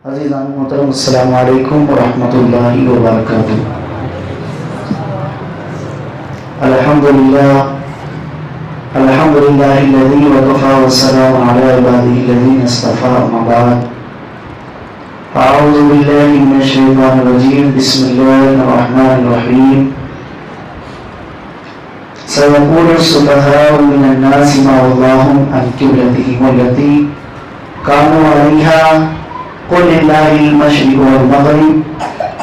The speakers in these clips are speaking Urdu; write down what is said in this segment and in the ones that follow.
عزیزان محترم السلام علیکم ورحمۃ اللہ وبرکاتہ۔ الحمدللہ الذی وکفی والسلام علی عبادہ الذین اصطفی، اما بعد، اعوذ باللہ من الشیطان الرجیم، بسم اللہ الرحمن الرحیم۔ سیقول السفہاء من الناس ما ولاهم عن قبلتهم التي كانوا عليها قل لله المشرق والمغرب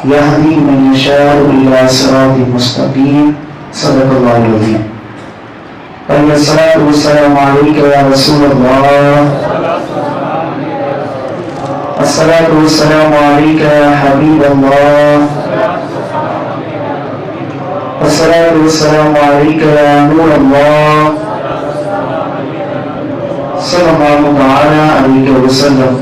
يهدي من يشاء إلى صراط مستقيم، صدق الله العظيم۔ الصلاة والسلام عليك يا رسول الله، الصلاة والسلام عليك يا حبيب الله، الصلاة والسلام عليك يا نور الله، صلى الله تعالى عليه وسلم۔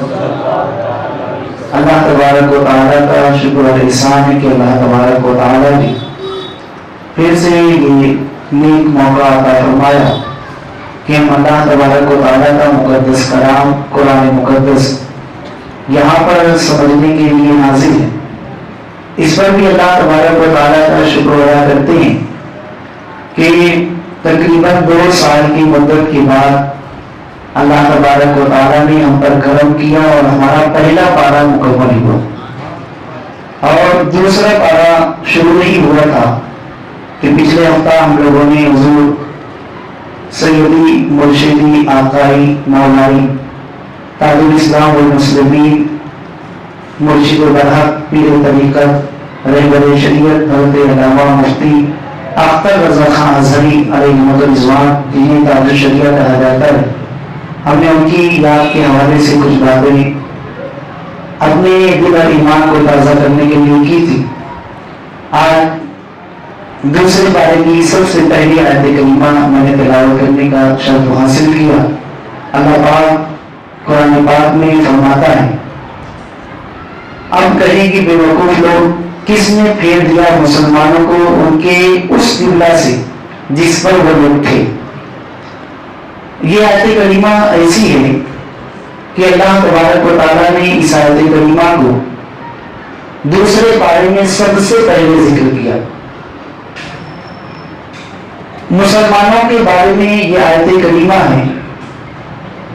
اللہ تبارک و تعالیٰ کا شکر و احسان ہے کہ اللہ تبارک و تعالیٰ نے پھر سے یہ نیک موقع عطا فرمایا کہ ہم اللہ تبارک و تعالیٰ کا مقدس کلام قرآن مقدس یہاں پر سمجھنے کے لیے حاضر ہیں۔ اس پر بھی اللہ تبارک و تعالیٰ کا شکر ادا کرتے ہیں کہ تقریباً 2 سال کی مدت کے بعد اللہ تبارک و تعالیٰ نے ہم پر کرم کیا اور ہمارا پہلا پارہ مکمل ہوا، اور دوسرا پارہ شروع نہیں ہوا تھا کہ پچھلے ہفتہ ہم لوگوں نے حضور سیدی مرشدی آقائی مولائی تاج الاسلام والمسلمین مرشد برحق پیر طریقت رہبر شریعت حضرت علامہ مفتی اختر رضا خان ازہری علیہ رضوان جنہیں تاج الشریعت کہا جاتا ہے، ہم نے ان کی یاد کے حوالے سے کچھ باتیں اپنے دل اور ایمان کو تازہ کرنے کے لیے کی تھی۔ آج دوسرے پارے کی سب سے پہلی آیت کریمہ میں نے تلاوت کرنے کا شرف حاصل کیا۔ اللہ پاک قرآن پاک میں فرماتا ہے، اب کہیں کہ بے وقوف لوگ کس نے پھیر دیا مسلمانوں کو ان کے اس قبلہ سے جس پر وہ لوگ تھے۔ یہ آیت کریمہ ایسی ہے کہ اللہ تبارک و تعالیٰ نے اس آیت کریمہ کو دوسرے پارے میں سب سے پہلے ذکر کیا۔ مسلمانوں کے بارے میں یہ آیت کریمہ ہے۔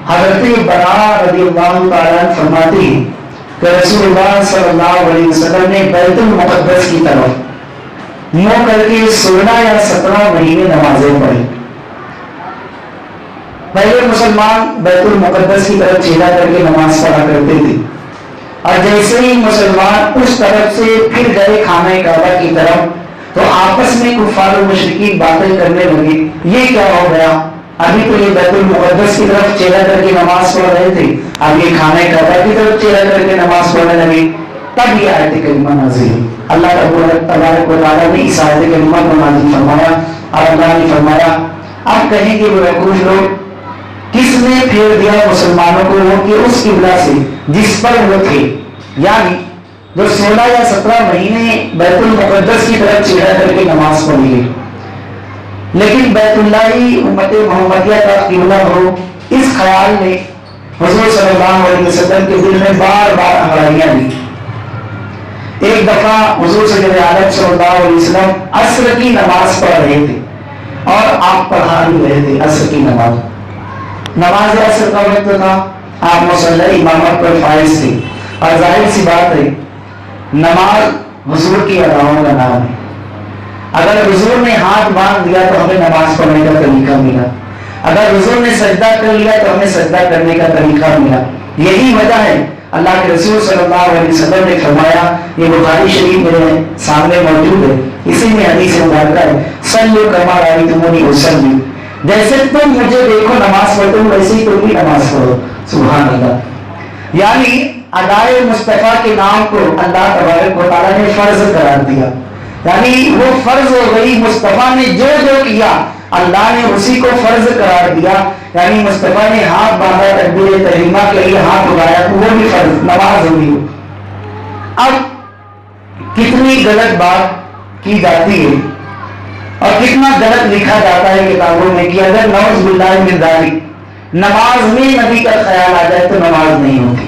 حضرت براء رضی اللہ تعالیٰ فرماتے ہیں کہ رسول اللہ صلی اللہ علیہ وسلم نے بیت المقدس کی طرف منہ کر کے 16 یا 17 مہینے نمازیں پڑھی۔ پہلے مسلمان بیت المقدس کی طرف چہرہ کر کے نماز پڑھا کرتے تھے، اور جیسے ہی مسلمان اس طرف سے پھر گئے خانہ کعبہ کی طرف تو آپس میں کفار و مشرکین باتیں کرنے لگے، یہ کیا ہو گیا؟ ابھی تو یہ بیت المقدس کی طرف چہرہ کر کے نماز پڑھ رہے تھے، اب یہ خانہ کعبہ کی طرف چہرہ کر کے نماز پڑھنے لگے۔ تب یہ آیت کریمہ نازل ہوئی۔ اللہ تبارک و تعالیٰ نے اس آیت کریمہ کو نازل فرمایا، اور اللہ نے فرمایا اب کہیں کہ وہ بیوقوف لوگ کس نے پھیر دیا مسلمانوں کو وہ کہ اس قبلہ سے جس پر وہ تھے، یعنی جو 16 یا 17 مہینے بیت المقدس کی طرف چہرہ کر کے نماز پڑھی ہے، لیکن بیت اللہ ہی امت محمدیہ کا قبلہ ہو، اس خیال نے حضور صلی اللہ علیہ وسلم کے دل میں بار بار انگڑائیاں دی۔ ایک دفعہ حضور سید عالم صلی اللہ علیہ وسلم عصر کی نماز پڑھ رہے تھے، اور آپ پڑھا بھی رہے تھے عصر کی نماز عصر کا وقت تھا، آپ مصلی امامت پر فائز تھے، اور ظاہر سی بات ہے نماز حضور کی اداؤں کا نام ہے۔ اگر حضور نے ہاتھ باندھ دیا تو ہمیں نماز پڑھنے کا طریقہ ملا، اگر حضور نے سجدہ کر لیا تو ہمیں سجدہ کرنے کا طریقہ ملا۔ یہی وجہ ہے اللہ کے رسول صلی اللہ علیہ وسلم نے فرمایا، یہ بخاری شریف میرے سامنے موجود ہے، اسی میں حدیث مبارکہ ہے، صلوا کما رأیتمونی اصلی، جیسے تم مجھے دیکھو نماز پڑھتے ہو ویسے ہی تم بھی نماز پڑھو۔ سبحان اللہ، یعنی ادائے مصطفیٰ کے نام کو اللہ تبارک و تعالیٰ نے فرض قرار دیا، یعنی وہ فرض ہو گئی۔ مصطفیٰ نے جو جو کیا اللہ نے اسی کو فرض قرار دیا، یعنی مصطفیٰ نے ہاتھ باندھا تکبیر تحریمہ کے لیے ہاتھ اٹھایا تو وہ بھی فرض نماز ہوگی۔ اب کتنی غلط بات کی جاتی ہے اور کتنا غلط لکھا جاتا ہے کتابوں میں کہ اگر نعوذ باللہ من ذالک نماز میں نبی کا خیال آ جائے تو نماز نہیں ہوتی۔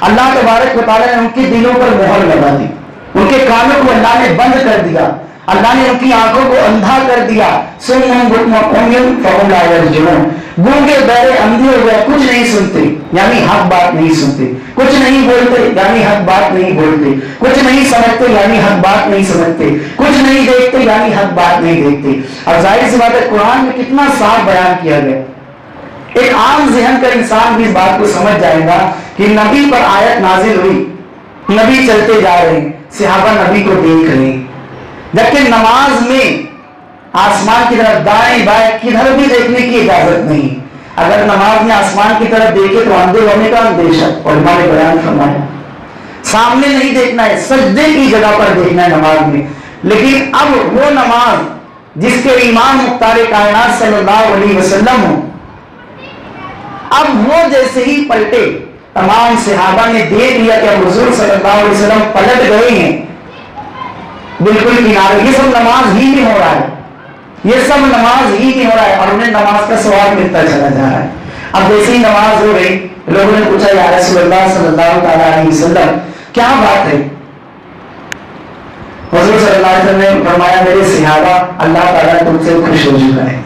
اللہ تبارک و تعالیٰ نے ان کے دلوں پر مہر لگا دی، ان کے کانوں کو اللہ نے بند کر دیا، اللہ نے ان کی آنکھوں کو اندھا کر دیا، گونگے بہرے اندھے ہو گئے، کچھ نہیں سنتے یعنی حق بات نہیں سنتے، کچھ نہیں بولتے یعنی حق بات نہیں بولتے، کچھ نہیں سمجھتے یعنی حق بات نہیں سمجھتے، کچھ نہیں دیکھتے یعنی حق بات نہیں دیکھتے۔ اب ظاہر سی بات ہے قرآن میں کتنا صاف بیان کیا گیا، ایک عام ذہن کا انسان بھی اس بات کو سمجھ جائے گا کہ نبی پر آیت نازل ہوئی، نبی چلتے جا رہے ہیں، صحابہ نبی کو دیکھ رہے ہیں، جبکہ نماز میں آسمان کی طرف دائیں بائیں کدھر بھی دیکھنے کی اجازت نہیں۔ اگر نماز میں آسمان کی طرف دیکھے تو اندھے ہونے کا اندیشہ علماء نے بیان فرمایا، سامنے نہیں دیکھنا ہے، سجدے کی جگہ پر دیکھنا ہے نماز میں۔ لیکن اب وہ نماز جس کے امام مختار کائنات صلی اللہ علیہ وسلم ہوں، اب وہ جیسے ہی پلٹے، تمام صحابہ نے دیکھ لیا کہ اب حضور صلی اللہ علیہ وسلم پلٹ گئے ہیں بالکل کنارے، یہ سب نماز ہی میں ہو رہا ہے، یہ سب نماز ہی میں ہو رہا ہے، اور انہیں نماز کا ثواب ملتا چلا جا رہا ہے۔ اب جیسے ہی نماز ہو گئی، لوگوں نے پوچھا یا رسول اللہ صلی اللہ تعالیٰ علیہ وسلم کیا بات ہے؟ حضور صلی اللہ علیہ وسلم نے فرمایا میرے صحابہ اللہ تعالیٰ تم سے خوش ہو چکا ہے،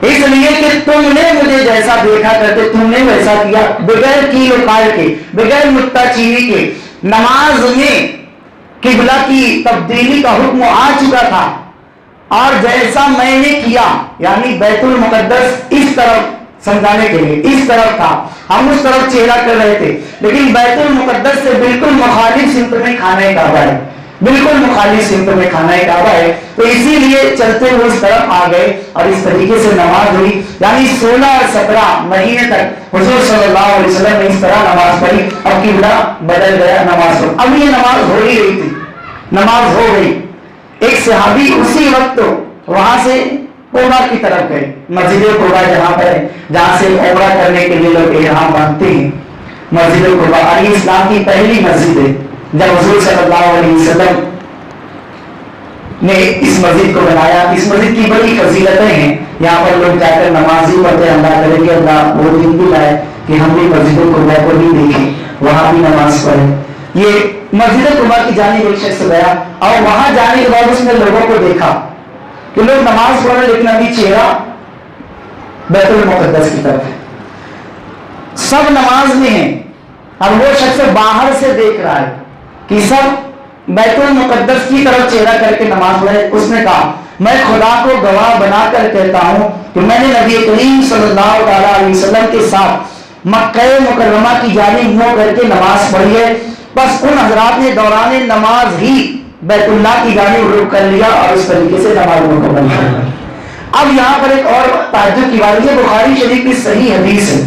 اس لیے کہ تم نے مجھے جیسا دیکھا کرتے تم نے ویسا کیا، بغیر کیل و کال کے، بغیر نکتہ چینی کے۔ نماز میں قبلہ کی تبدیلی کا حکم آ چکا تھا، اور جیسا میں نے کیا، یعنی بیت المقدس اس طرف سمجھانے کے لیے اس طرف تھا، ہم اس طرف چہرہ کر رہے تھے، لیکن بیت المقدس سے بالکل مخالف سمت میں کھانا کعبہ ہے، بالکل مخالف سمت میں کھانا کعبہ ہے، تو اسی لیے چلتے ہوئے اس طرف آ گئے اور اس طریقے سے نماز ہوئی۔ یعنی 16 اور 17 مہینے تک حضور صلی اللہ علیہ وسلم نے اس طرح نماز پڑھی، اب قبلہ بدل گیا نماز پڑھ، اب یہ نماز ہو ہی رہی تھی، نماز ہو گئی۔ ایک صحابی اسی وقت وہاں سے قبا کی طرف گئے، مسجد قبا جہاں پر ہے، جہاں سے عمرہ کرنے کے لیے لوگ احرام باندھتے ہیں، مسجد قبا علی اسلام کی پہلی مسجد ہے۔ جب حضور صلی اللہ علیہ وسلم نے اس مسجد کو بنایا، اس مسجد کی بڑی فضیلتیں ہیں، یہاں پر لوگ جا کر نماز ہی پڑھتے ہیں، اللہ کرے کہ اللہ وہ دن بھی لائے کہ ہم بھی مسجد قبا کو بھی دیکھیں، وہاں بھی نماز پڑھیں۔ یہ مسجد قبا کی جانب ایک شخص گیا اور وہاں جانے کے بعد اس نے لوگوں کو دیکھا کہ لوگ نماز پڑھ رہے لیکن ابھی چہرہ بیت المقدس کی طرف ہے، سب نماز میں ہیں، اور وہ شخص باہر سے دیکھ رہا ہے کہ سب بیت المقدس کی طرف چہرہ کر کے نماز پڑھے۔ اس نے کہا میں خدا کو گواہ بنا کر کہتا ہوں کہ میں نے نبی کریم صلی اللہ علیہ وسلم کے ساتھ مکہ مکرمہ کی جانب منہ کر کے نماز پڑھی ہے، بس ان حضرات نے دوران نماز ہی بیت اللہ کی جانب رخ کر لیا اور اس طریقے سے نماز مکمل کر لی۔ اب یہاں پر ایک اور تعجب کی بات، یہ بخاری شریف کی صحیح حدیث ہے،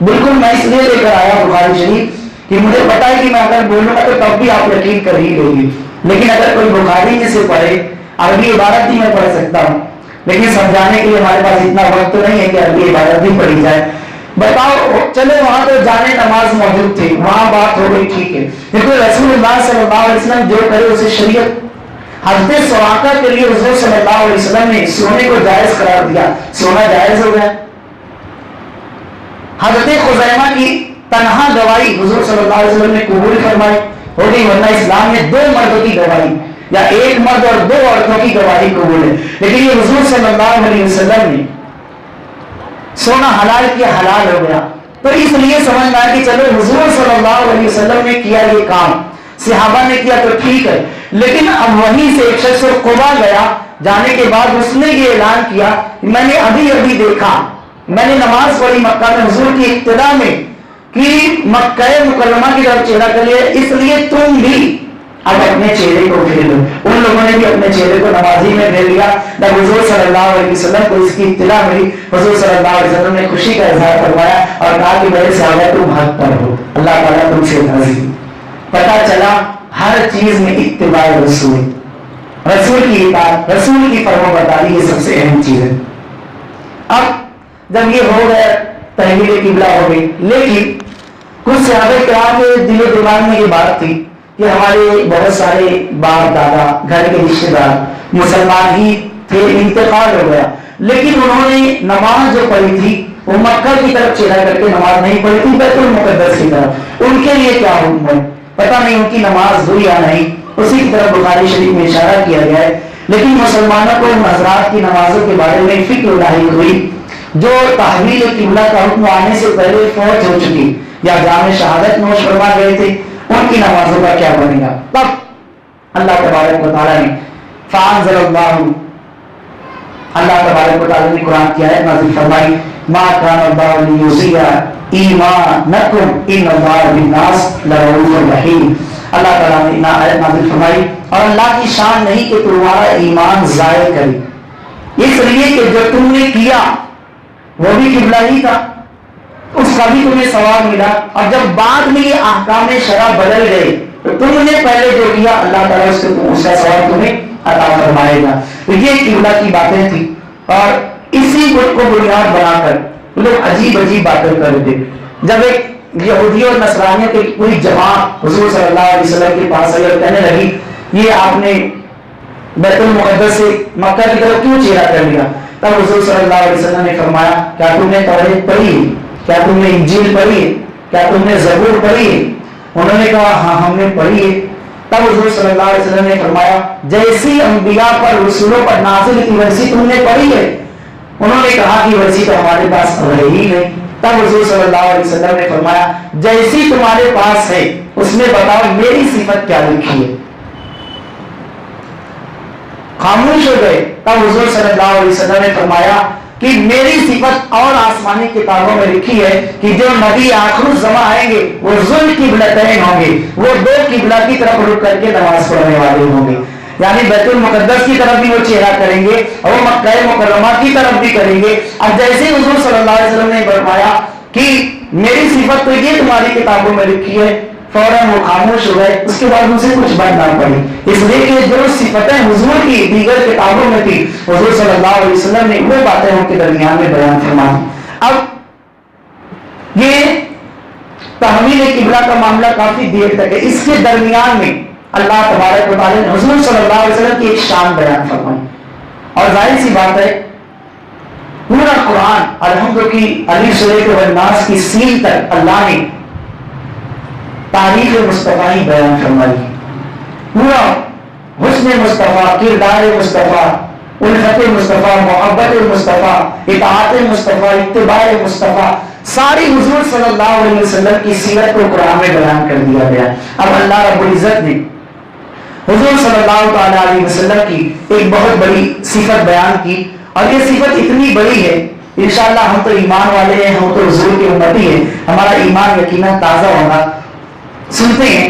بالکل میں اس لیے لے کر آیا بخاری شریف کہ مجھے پتا ہے کہ میں اگر بولوں گا تو تب بھی آپ یقین کر ہی لیں گے، لیکن اگر کوئی بخاری میں سے پڑھے، عربی عبارت بھی میں پڑھ سکتا ہوں، لیکن سمجھانے کے لیے ہمارے پاس اتنا وقت تو نہیں ہے کہ عربی عبارت بھی پڑھی جائے۔ بتاؤ چلے وہاں تو جانے نماز موجود تھے، وہاں بات ہو گئی، ٹھیک ہے، لیکن رسول اللہ صلی اللہ علیہ وسلم جو کرے اسے شریعت۔ حضرت سراقہ کے لیے حضور صلی اللہ علیہ وسلم نے سونے کو جائز قرار دیا، سونا جائز ہو گیا۔ حضرت خزیمہ کی تنہا گواہی حضور صلی اللہ علیہ وسلم نے قبول فرمائی، ہو گئی، ورنہ اسلام میں 2 مردوں کی گواہی یا 1 مرد اور 2 عورتوں کی گواہی قبول ہے، لیکن یہ حضور صلی اللہ علیہ وسلم نے سونا حلال کیا، حلال ہو گیا، تو اس لیے سمجھنا ہے کہ چلو حضور صلی اللہ علیہ وسلم نے کیا یہ کام، صحابہ نے کیا تو ٹھیک ہے، لیکن اب وہیں سے ایک شخص قبا گیا، جانے کے بعد اس نے یہ اعلان کیا میں نے ابھی ابھی دیکھا، میں نے نماز پڑھی مکہ میں حضور کی ابتدا میں کہ مکہ مکرمہ کی طرف چہرہ کر لیا، اس لیے تم بھی اب اپنے چہرے کو پھیر لو۔ ان لوگوں نے بھی اپنے چہرے کو نمازی میں پھیر لیا۔ جب حضور صلی اللہ علیہ وسلم کو اس کی اطلاع ملی، حضور صلی اللہ علیہ وسلم نے خوشی کا اظہار فرمایا اور کہا کہ میرے صحابہ تم حق پر ہو، اللہ تعالیٰ تم سے راضی۔ پتہ چلا ہر چیز میں اتباع رسول، رسول کی اطاعت، رسول کی فرمانبرداری، یہ سب سے اہم چیز ہے۔ اب جب یہ ہو گیا تحویل قبلہ ہو گئی، لیکن کچھ صحابہ کرام کے دل و دماغ میں یہ بات تھی کہ ہمارے بہت سارے باپ دادا گھر کے رشتے دار مسلمان ہی تھے، انتقال ہو گیا، لیکن انہوں نے نماز جو پڑھی تھی وہ مکہ کی طرف چہرہ کر کے نماز نہیں پڑھی تھی بیت المقدس کی طرف، ان کے لیے کیا حکم ہے؟ پتہ نہیں ان کی نماز ہوئی یا نہیں، اسی کی طرف بخاری شریف میں اشارہ کیا گیا ہے۔ لیکن مسلمانوں کو ان حضرات کی نمازوں کے بارے میں فکر لاحق ہوئی جو تحویل قبلہ کا حکم آنے سے پہلے فوت ہو چکی یا جام شہادت نوش فرما گئے تھے، ان کی نمازوں کا کیا بنے گا؟ تب اللہ تبارک و تعالیٰ نے فانزل اللہ تبارک و تعالیٰ نے قرآن کی آیت نازل فرمائی، ما کان اللہ لیضیع ایمانکم ان اللہ بالناس لرؤوف رحیم۔ اللہ تعالیٰ نے آیت نازل فرمائی اور اللہ کی شان نہیں کہ تمہارا ایمان ضائع کرے، اس لیے کہ جو تم نے کیا وہ بھی قبلہ ہی تھا، اس کا بھی تمہیں ثواب ملا، اور جب بعد میں یہ احکام شرع بدل گئے تو تم نے پہلے جو کیا اللہ تعالیٰ اس کا ثواب تمہیں عطا فرمائے گا۔ تو یہ قبلہ کی باتیں تھی، اور اسی کو بنیاد بنا کر لوگ عجیب عجیب باتیں کرتے۔ جب ایک یہودی اور نصرانیوں کی پوری جماعت حضور صلی اللہ علیہ وسلم کے پاس آئی اور کہنے لگی یہ آپ نے بیت المقدس سے مکہ کی طرف کیوں چہرہ کر لیا؟ تب حضور صلی اللہ علیہ وسلم نے فرمایا کیا تم نے توریت پڑھی ہے؟ کیا تم نے انجیل پڑھی ہے؟ کیا تم نے زبور پڑھی ہے؟ انہوں نے کہا ہاں ہم نے پڑھی ہے۔ تب حضور صلی اللہ علیہ وسلم نے فرمایا جیسی انبیاء پر رسولوں پر نازل کی ویسی تم نے پڑھی ہے؟ انہوں نے کہا کہ ویسی تو ہمارے پاس رہی ہی نہیں۔ تب حضور صلی اللہ علیہ وسلم نے فرمایا جیسی تمہارے پاس ہے اس میں بتاؤ میری صفت کیا لکھی ہے؟ خاموش ہو گئے۔ تب حضور صلی اللہ علیہ وسلم نے فرمایا کہ میری صفت اور آسمانی کتابوں میں لکھی ہے کہ جو نبی آخر الزمان آئیں گے وہ ذل قبلتین ہوں گے، وہ دو قبلہ کی طرف رخ کر کے نماز پڑھنے والے ہوں گے، یعنی بیت المقدس کی طرف بھی وہ چہرہ کریں گے اور وہ مکہ مکرمہ کی طرف بھی کریں گے۔ اب جیسے حضور صلی اللہ علیہ وسلم نے فرمایا کہ میری صفت تو یہ تمہاری کتابوں میں لکھی ہے، فوراً وہ خاموش ہو گئے۔ اس کے بعد اسے کچھ بات نہ پڑی، اس لیے کہ جو صفتیں حضور کی دیگر کتابوں میں تھی حضور صلی اللہ علیہ وسلم نے وہ باتیں ان کے درمیان میں بیان فرما دی۔ اب یہ تحویل قبلہ کا معاملہ کافی دیر تک ہے، اس کے درمیان میں اللہ تبارک و تعالیٰ نے حضور صلی اللہ علیہ وسلم کی ایک شان بیان فرمائی، اور ظاہر سی بات ہے پورا قرآن الحمد کی علی سورہ والناس کی سین تک اللہ نے تاریخ مصطفیٰ ہی بیان فرمائی، پورا حسن مصطفیٰ، کردار مصطفیٰ، الفت مصطفیٰ، محبت مصطفیٰ، اطاعت مصطفیٰ، اتباع مصطفیٰ، ساری حضور صلی اللہ علیہ وسلم کی سیرت کو قرآن میں بیان کر دیا گیا۔ اب اللہ رب العزت نے حضور صلی اللہ تعالیٰ علیہ وسلم کی ایک بہت بڑی صفت بیان کی، اور یہ صفت اتنی بڑی ہے انشاءاللہ ہم تو ایمان والے ہیں، ہم تو حضور کے امتی ہیں، ہمارا ایمان یقیناً تازہ ہوگا۔ سنتے ہیں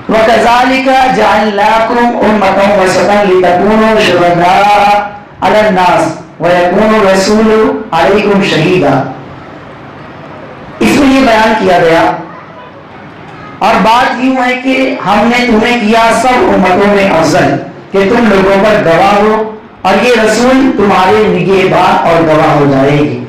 وَكَذَلِكَ جَعَلْنَاكُمْ أُمَّةً وَسَطًا لِتَكُونُوا شُهَدَاءَ عَلَى النَّاسِ وَيَكُونَ الرَّسُولُ عَلَيْكُمْ شَهِيدًا۔ اس میں یہ بیان کیا گیا، اور بات یوں ہے کہ ہم نے تمہیں کیا سب امتوں میں افضل کہ تم لوگوں پر گواہ ہو، اور یہ رسول تمہارے نگہبان اور گواہ ہو جائے گی۔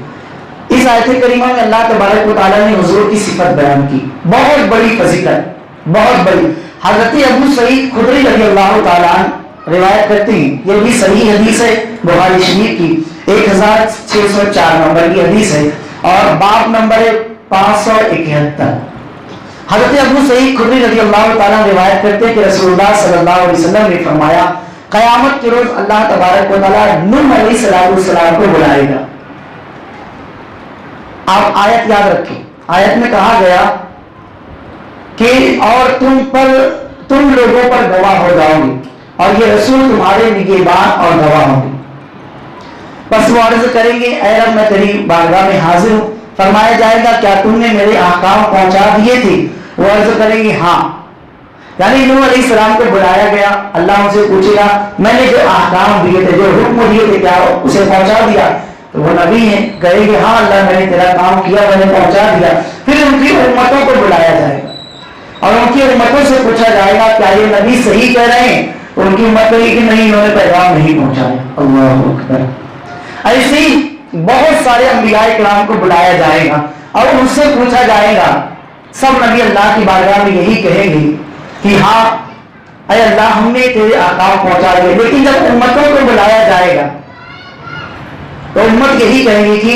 اس آیت کریمہ میں اللہ تبارک و تعالیٰ نے حضور کی صفت بیان کی، بہت بڑی فضیلت، بہت بڑی۔ حضرت ابو سعید خدری رضی اللہ تعالیٰ عنہ روایت کرتے ہیں، یہ بھی صحیح حدیث ہے بخاری شریف کی 1604 نمبر کی حدیث ہے، اور باب نمبر 571۔ حضرت ابو سعید خدری رضی اللہ تعالیٰ روایت کرتے ہیں کہ رسول اللہ صلی اللہ علیہ وسلم نے فرمایا قیامت کے روز اللہ تبارک و تعالیٰ نوح علیہ السلام کو بلائے گا۔ آپ آیت یاد رکھیں، آیت میں کہا گیا کہ اور تم لوگوں پر گواہ ہو جاؤ گے، اور یہ رسول تمہارے نگہبان اور گواہ ہوں گے۔ بس وہ عرض کریں گے اے رب میں تیری بارگاہ میں حاضر ہوں۔ فرمایا جائے گا کیا تم نے میرے احکام پہنچا دیے تھے؟ وہ عرض کریں گے ہاں، یعنی نوح علیہ السلام کو بلایا گیا، اللہ ان سے پوچھے گا میں نے جو احکام دیے تھے، جو حکم دیے تھے، کیا اسے پہنچا دیا؟ تو وہ نبی ہیں، کہیں گے ہاں اللہ میں نے تیرا کام کیا، میں نے پہنچا دیا۔ پھر ان کی امتوں کو بلایا جائے گا، اور ان کی امتوں سے پوچھا جائے گا کیا یہ نبی صحیح کہہ رہے ہیں؟ تو ان کی امت کہے کہ نہیں، انہوں نے پیغام نہیں پہنچایا۔ اللہ اکبر۔ ایسے ہی بہت سارے انبیاء کرام کو بلایا جائے گا، اور ان سے پوچھا جائے گا، سب نبی اللہ کی بارگاہ میں یہی کہیں گے کہ ہاں اے اللہ ہم نے تیرے احکام پہنچا دیے۔ لیکن جب امتوں کو بلایا جائے گا تو امت یہی کہیں گے کہ